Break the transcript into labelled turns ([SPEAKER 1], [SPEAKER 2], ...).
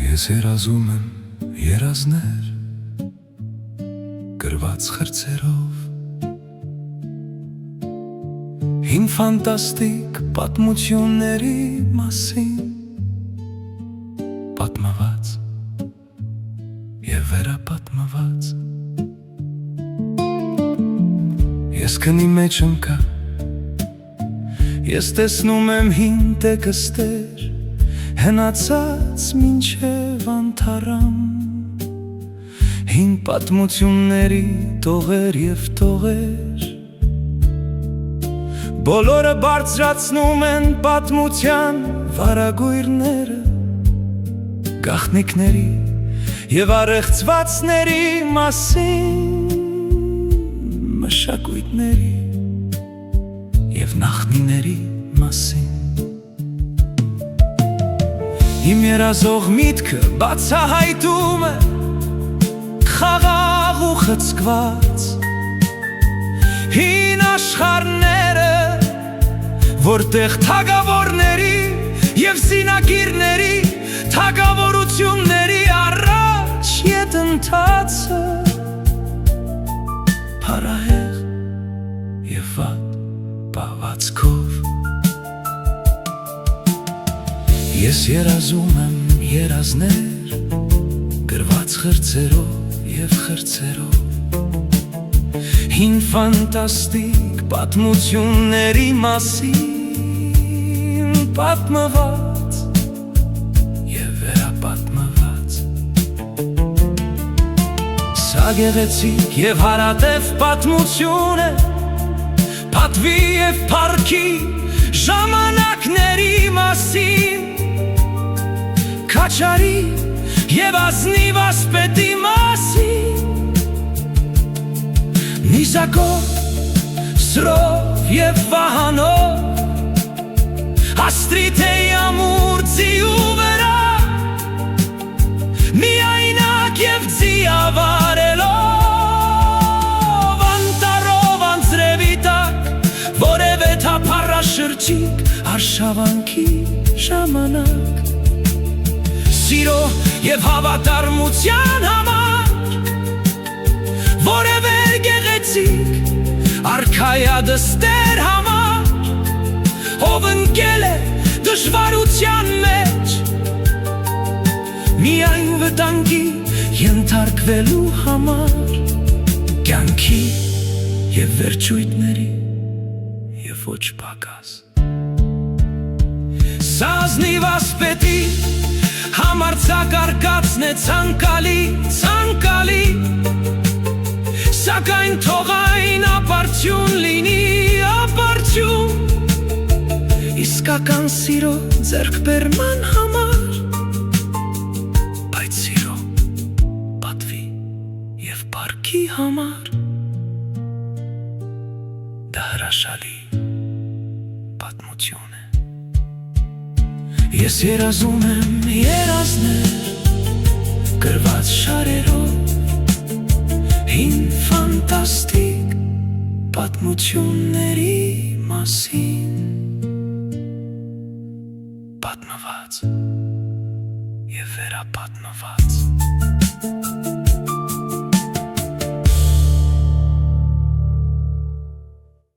[SPEAKER 1] Ես երազում եմ երազներ գրված խրձերով, հին ֆանտաստիկ պատմությունների մասին պատմված և վերապատմված։ Ես քնի մեջ ընկա, ես տեսնում եմ հին տեքստեր, հնացած մինչև անթարամ, հին պատմությունների տողեր և տողեր։ Բոլորը բարձրացնում են պատմության վարագույրները, գաղտնիքների և առեղծվածների մասին, մշակույթների և նախնիների մասին։ Իմ երազող միտքը բացահայտում է խաղաղ ու խցկված հին աշխարհները, որտեղ թագավորների և զինագիրների թագավորությունների առաջ ետնթացը փարահեղ և վատ պահվածքով։ Ես երազում եմ երազներ գրված խրձերով և խրձերով, հին ֆանտաստիկ պատմությունների մասին պատմված և վերապատմված։ Սա գեղեցիկ և հարատև պատմություն է, պատվի և փառքի ժամանակների մասին, քաչարի և ազնիվ ասպետի մասին, նիզակով, սրով և վահանով, աստրիթեի ամուրձի ու վրա, միայնակ և ձիավարելով, անտառով անձրևի տակ, որևէ թափառաշրջիկ արշավանքի ժամանակ, սիրո և հավատարմության համար, որևէ գեղեցիկ արքայադստեր համար, ով ընկել է դժվարության մեջ, միայն վտանգի ենթարկվելու համար, կյանքի և վերջույթների և ոչ պակաս։ Սա ազնիվ ասպետի համարձակարգածն է ցանկալի, ցանկալի, սակայն թող այն ապարդյուն լինի, ապարդյուն, իսկական սիրո ձեռքբերման համար, բայց սիրո, պատվի և փառքի համար դա հրաշալի պատմություն է։ Ես երազում եմ երազներ գրված շարերով, հին ֆանտաստիկ պատմությունների մասին պատմված և վերապատմված։